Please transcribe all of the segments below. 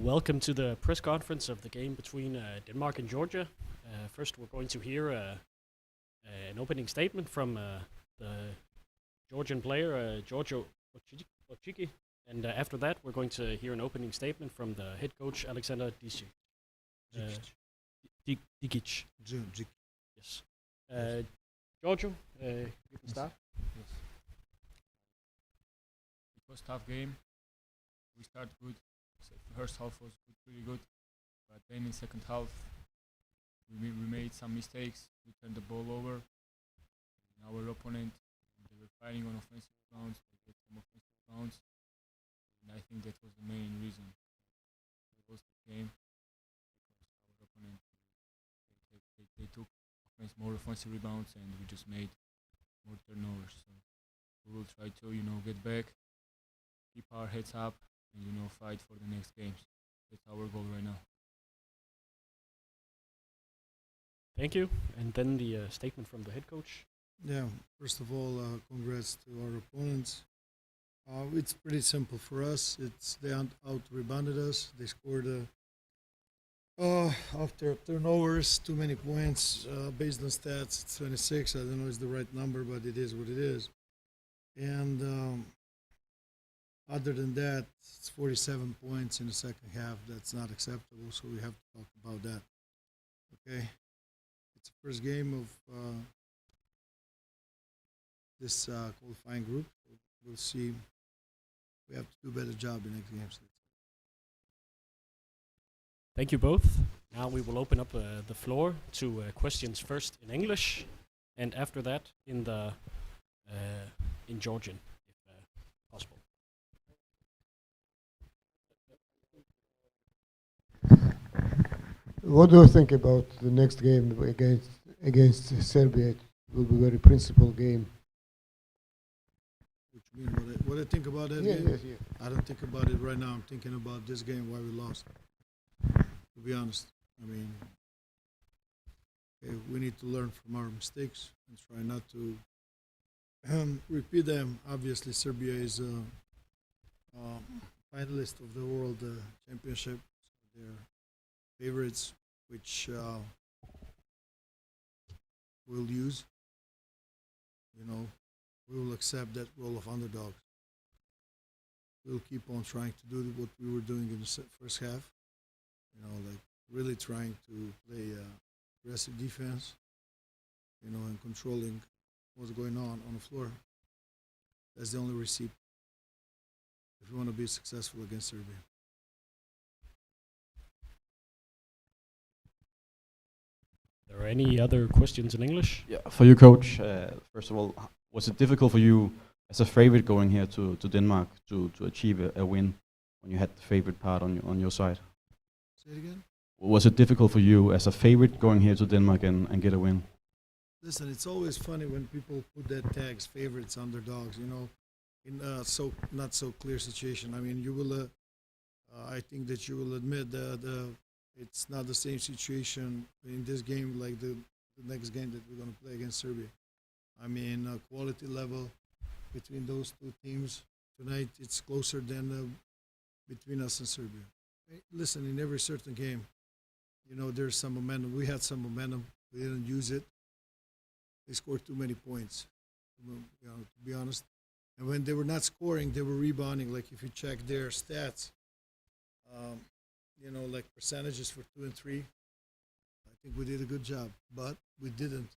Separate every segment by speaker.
Speaker 1: welcome to the press conference of the game between Denmark and Georgia. First, we're going to hear an opening statement from the Georgian player, Giorgio Ochiki. And after that, we're going to hear an opening statement from the head coach, Alexander Dikic. Yes. Giorgio, you can start.
Speaker 2: Yes. It was a tough game. We started good. First half was pretty good, but then in second half we made some mistakes. We turned the ball over. And our opponent, they were fighting on offensive rounds. They get some offensive rounds, and I think that was the main reason we lost the game, because our opponent they took more offensive rebounds, and we just made more turnovers. So we will try to get back, keep our heads up, and fight for the next games. That's our goal right now.
Speaker 1: Thank you. And then the statement from the head coach.
Speaker 3: Yeah, first of all, congrats to our opponents. It's pretty simple for us. They out-rebounded us. They scored after turnovers, too many points. Based on stats, it's 26. I don't know if it's the right number, but it is what it is. And other than that, it's 47 points in the second half. That's not acceptable, so we have to talk about that. Okay? It's the first game of this qualifying group. We'll see. We have to do a better job in next games.
Speaker 1: Thank you both. Now we will open up the floor to questions first in English, and after that in Georgian, if possible.
Speaker 4: What do you think about the next game against Serbia? It will be a very principled game.
Speaker 3: What you mean? What I think about that game? Yes, yeah. I don't think about it right now. I'm thinking about this game, why we lost. To be honest, I mean, okay, we need to learn from our mistakes and try not to repeat them. Obviously, Serbia is a finalist of the World Championship. So they're favorites, which we'll use. We will accept that role of underdogs. We'll keep on trying to do what we were doing in the first half. Like really trying to play aggressive defense, and controlling what's going on the floor. That's the only recipe if you want to be successful against Serbia.
Speaker 1: Are there any other questions in English?
Speaker 5: Yeah, for you, coach. First of all, was it difficult for you as a favorite going here to Denmark to achieve a win when you had the favorite part on your side?
Speaker 3: Say it again.
Speaker 5: Was it difficult for you as a favorite going here to Denmark and get a win?
Speaker 3: Listen, it's always funny when people put that tags, favorites, underdogs. In so not so clear situation. I mean, you will. I think that you will admit that it's not the same situation in this game like the next game that we're going to play against Serbia. I mean, quality level between those two teams tonight, it's closer than between us and Serbia. Listen, in every certain game, there's some momentum. We had some momentum. We didn't use it. They scored too many points, to be honest. And when they were not scoring, they were rebounding. Like if you check their stats, like percentages for 2 and 3, I think we did a good job. But we didn't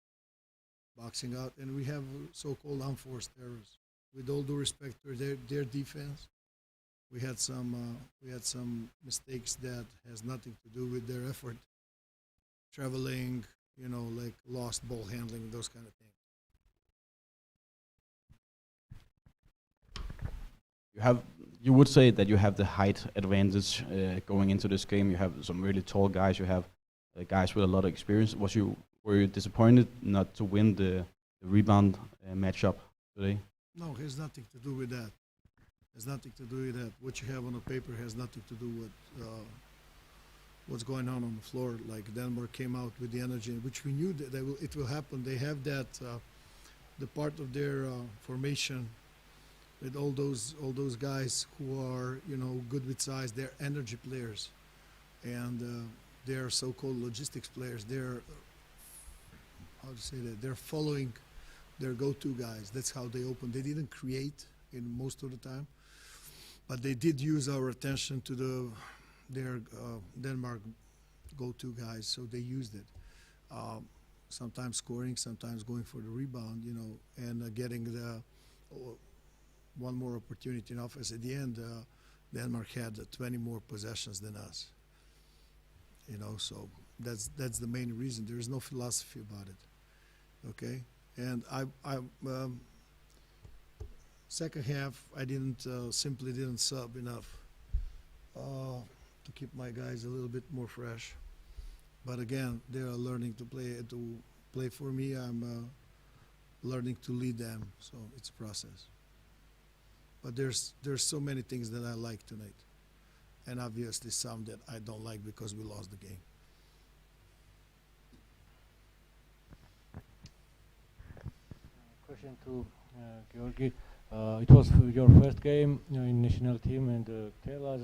Speaker 3: boxing out, and we have so-called unforced errors. With all due respect to their defense, we had some mistakes that has nothing to do with their effort, traveling, like lost ball handling, those kind of things.
Speaker 5: You would say that you have the height advantage going into this game. You have some really tall guys. You have guys with a lot of experience. Were you disappointed not to win the rebound matchup today?
Speaker 3: No, it has nothing to do with that. Has nothing to do with that. What you have on the paper has nothing to do with what's going on the floor. Like Denmark came out with the energy, which we knew that it will happen. They have that the part of their formation with all those guys who are good with size. They're energy players. and their so-called logistics players, they're how to say that, they're following their go-to guys. That's how they open. They didn't create in most of the time, but they did use our attention to their Denmark go-to guys, so they used it. Sometimes scoring, sometimes going for the rebound, and getting the one more opportunity in offense. At the end, Denmark had 20 more possessions than us. So that's the main reason. There is no philosophy about it. Okay, and I second half I didn't simply didn't sub enough to keep my guys a little bit more fresh. But again, they are learning to play for me. I'm learning to lead them, so it's a process. But there's so many things that I like tonight, and obviously some that I don't like because we lost the game.
Speaker 6: Question to Georgi. It was your first game in national team, and tell us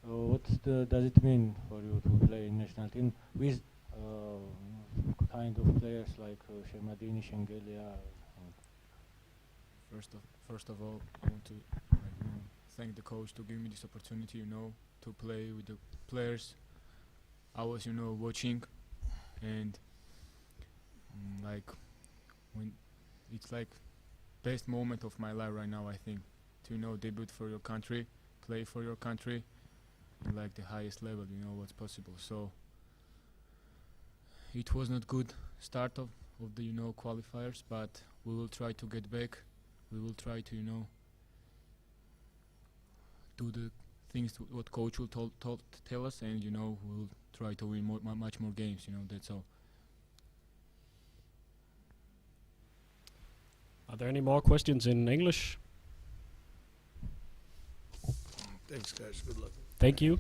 Speaker 6: what does it mean for you to play in national team with kind of players like Shermadini, Shengelia?
Speaker 2: First of all, I want to thank the coach to give me this opportunity, to play with the players. I was, watching, and like when it's like best moment of my life right now, I think, to debut for your country, play for your country, in like the highest level, what's possible. So it was not good start of the qualifiers, but we will try to get back. We will try to do the things what coach will tell us, and we'll try to win much more games. That's all.
Speaker 1: Are there any more questions in English?
Speaker 3: Thanks, guys. Good luck.
Speaker 1: Thank you.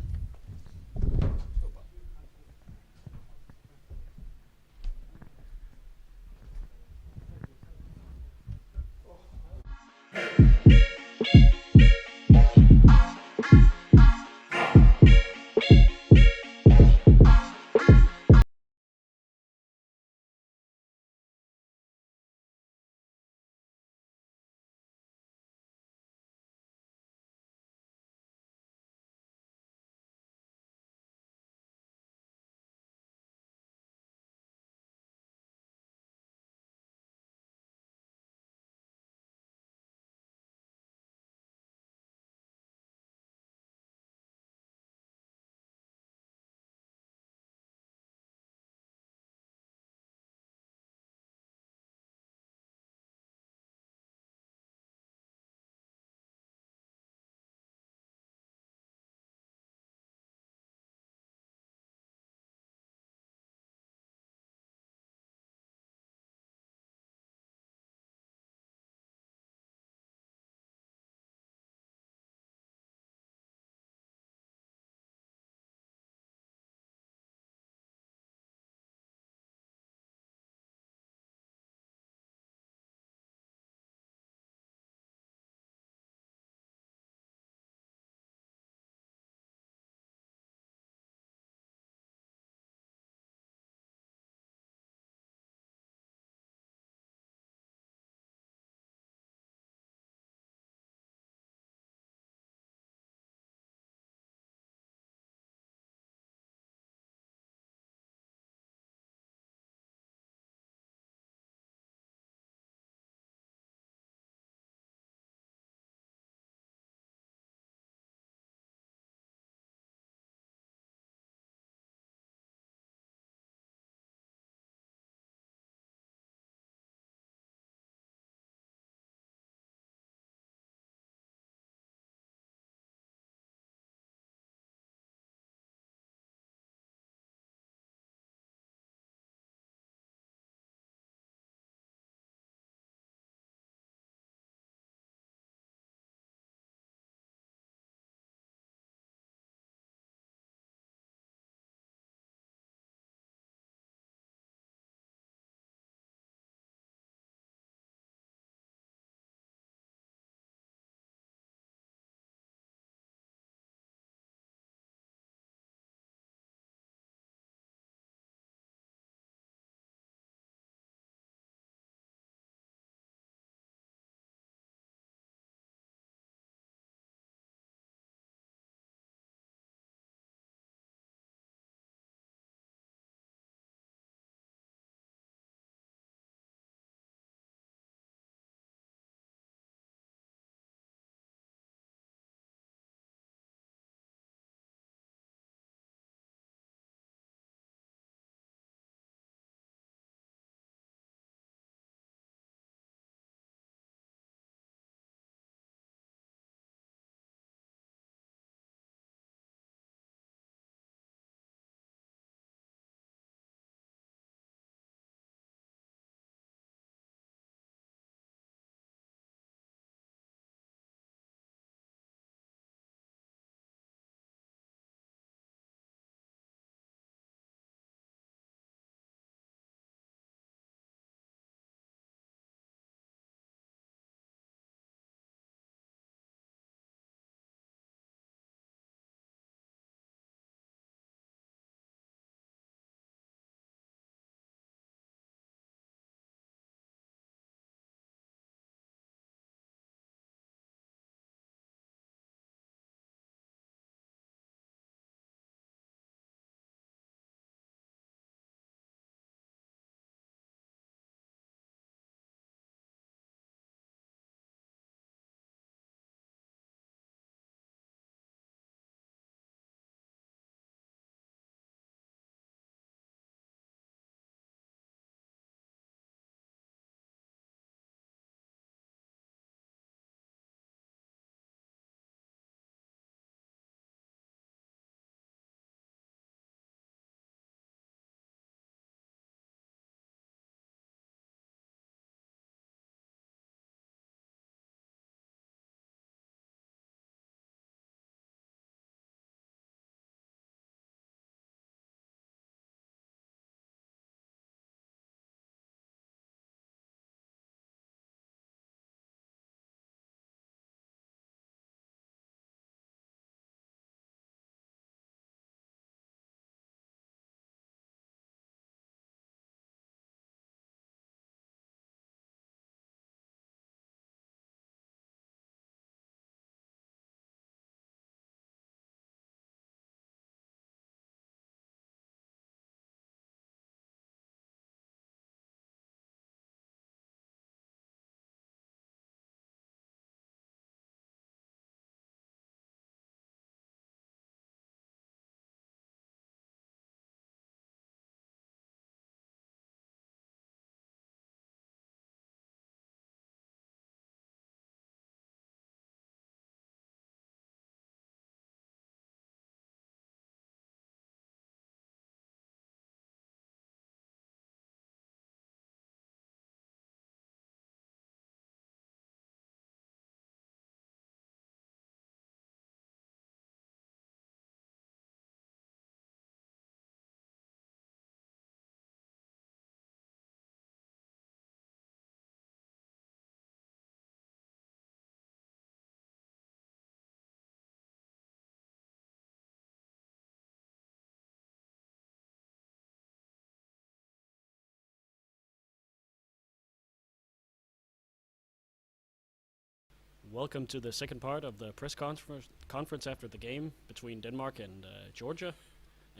Speaker 1: welcome to the second part of the press conference after the game between Denmark and Georgia.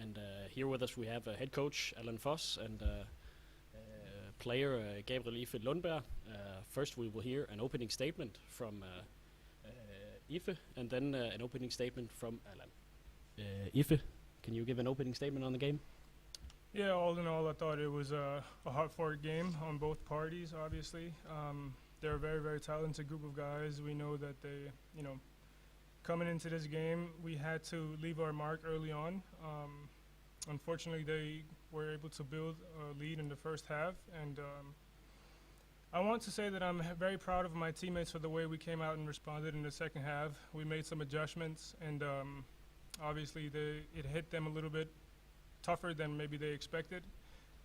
Speaker 1: And here with us we have head coach Allan Foss and player Gabriel Ife Lundberg. First we will hear an opening statement from Ife, and then an opening statement from Allan. Ife, can you give an opening statement on the game?
Speaker 7: Yeah, all in all, I thought it was a hard-fought game on both parties, obviously. They're a very, very talented group of guys. We know that they, coming into this game, we had to leave our mark early on. Unfortunately, they were able to build a lead in the first half. And I want to say that I'm very proud of my teammates for the way we came out and responded in the second half. We made some adjustments, and obviously it hit them a little bit tougher than maybe they expected.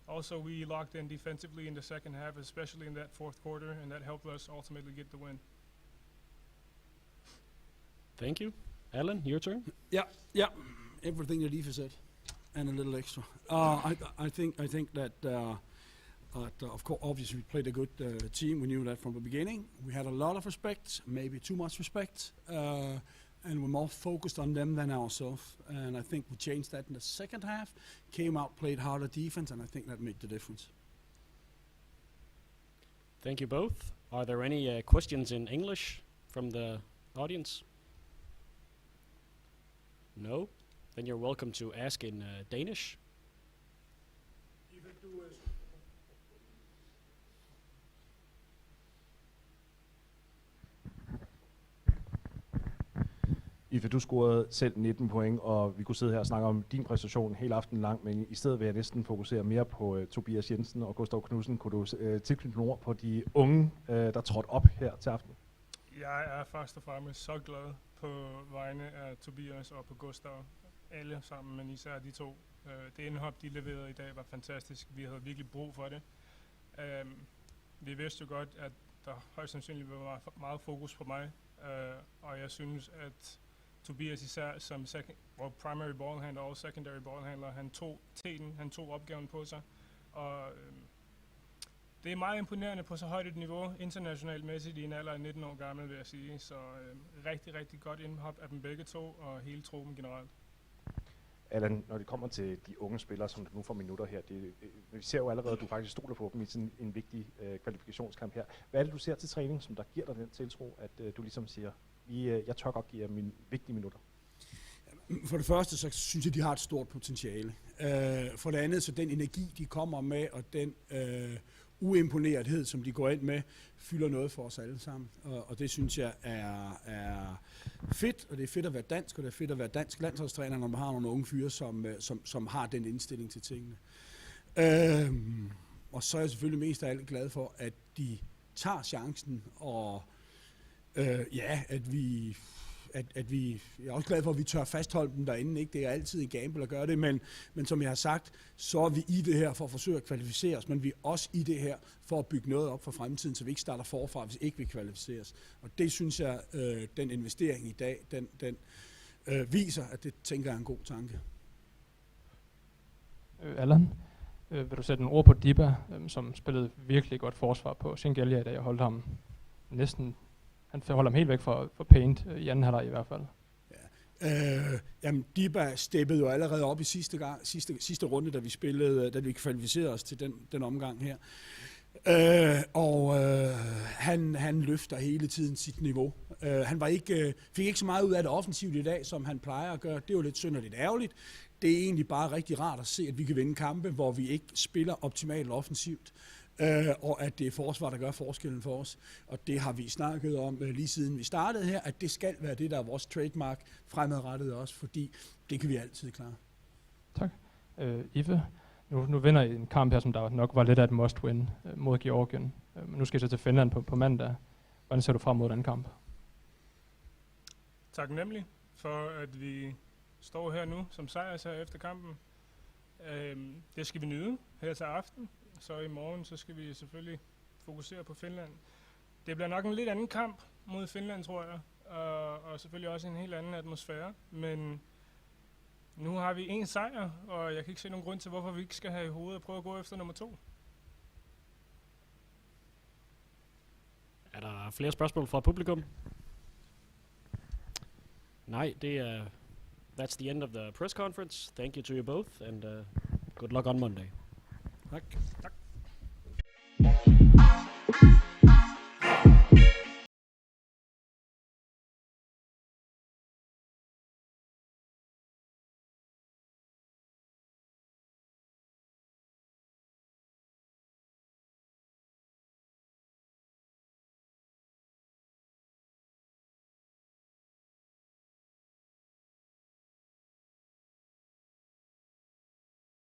Speaker 7: Also, we locked in defensively in the second half, especially in that fourth quarter, and that helped us ultimately get the win.
Speaker 1: Thank you. Allan, your turn.
Speaker 8: Yeah, everything that Eva said, and a little extra. I think that of course, obviously we played a good team. We knew that from the beginning. We had a lot of respect, maybe too much respect, and we're more focused on them than ourselves. And I think we changed that in the second half. Came out, played harder defense, and I think that made the difference.
Speaker 1: Thank you both. Are there any questions in English from the audience? No? Then you're welcome to ask in Danish.
Speaker 9: Ife, du scorede selv 19 point, og vi kunne sidde her og snakke om din præstation hele aftenen lang, men i stedet vil jeg næsten fokusere mere på Tobias Jensen og Gustav Knudsen. Kunne du tilknytte nogle ord på de unge, der trådte op her til aften?
Speaker 7: Jeg er først og fremmest så glad på vegne af Tobias og på Gustav. Alle sammen, men især de to. Det indhop, de leverede i dag, var fantastisk. Vi havde virkelig brug for det. Vi vidste jo godt, at der højst sandsynligt var meget fokus på mig, og jeg synes, at Tobias især som primary ballhandler og secondary ballhandler, han tog teten, han tog opgaven på sig, og det er meget imponerende på så højt et niveau, internationalt mæssigt i en alder af 19 år gammel, vil jeg sige, så rigtig, rigtig godt indhop af dem begge to, og hele truppen generelt.
Speaker 9: Allan, når det kommer til de unge spillere, som du nu får minutter her, vi ser jo allerede, at du faktisk stoler på dem i sådan en vigtig kvalifikationskamp her. Hvad er det, du ser til træning, som der giver dig den tiltro, at du ligesom siger, jeg tør godt give jer mine vigtige minutter?
Speaker 8: For det første, så synes jeg, de har et stort potentiale. For det andet, så den energi, de kommer med, og den uimponerethed, som de går ind med, fylder noget for os alle sammen. Og det synes jeg er fedt, og det er fedt at være dansk, og det er fedt at være dansk landsholdstræner, når man har nogle unge fyre, som har den indstilling til tingene. Og så er jeg selvfølgelig mest af alt glad for, at de tager chancen, og at vi jeg er også glad for, at vi tør fastholde dem derinde. Ikke? Det er altid en gamble at gøre det, men som jeg har sagt, så er vi i det her for at forsøge at kvalificere os, men vi er også i det her for at bygge noget op for fremtiden, så vi ikke starter forfra, hvis ikke vi kvalificeres. Og det synes jeg, den investering i dag, den viser, at det tænker jeg er en god tanke.
Speaker 10: Allan, vil du sætte en ord på Diba, som spillede virkelig godt forsvar på Shingelia i dag, og holdt ham næsten. Han holder ham helt væk fra paint i anden halvleg i hvert fald.
Speaker 8: Ja. Jamen, Diba steppede jo allerede op i sidste runde, da vi kvalificerede os til den omgang her. Han løfter hele tiden sit niveau. Han fik ikke så meget ud af det offensivt i dag, som han plejer at gøre. Det er jo lidt synd og lidt ærgerligt. Det er egentlig bare rigtig rart at se, at vi kan vinde kampe, hvor vi ikke spiller optimalt offensivt. Og at det er forsvar, der gør forskellen for os. Og det har vi snakket om lige siden vi startede her, at det skal være det, der er vores trademark fremadrettet også, fordi det kan vi altid klare.
Speaker 10: Tak. Ife, nu vinder I en kamp her, som der nok var lidt af et must-win mod Georgien. Nu skal I så til Finland på mandag. Hvordan ser du frem mod den kamp?
Speaker 7: Taknemmelig for, at vi står her nu som sejrsager efter kampen. Det skal vi nyde her til aften. Så i morgen så skal vi selvfølgelig fokusere på Finland. Det bliver nok en lidt anden kamp mod Finland, tror jeg. Og selvfølgelig også en helt anden atmosfære. Men nu har vi en sejr, og jeg kan ikke se nogen grund til, hvorfor vi ikke skal have i hovedet og prøve at gå efter nummer 2.
Speaker 1: Er der flere spørgsmål fra publikum? Nej, that's the end of the press conference. Thank you to you both, and good luck on Monday.
Speaker 8: Tak. Tak.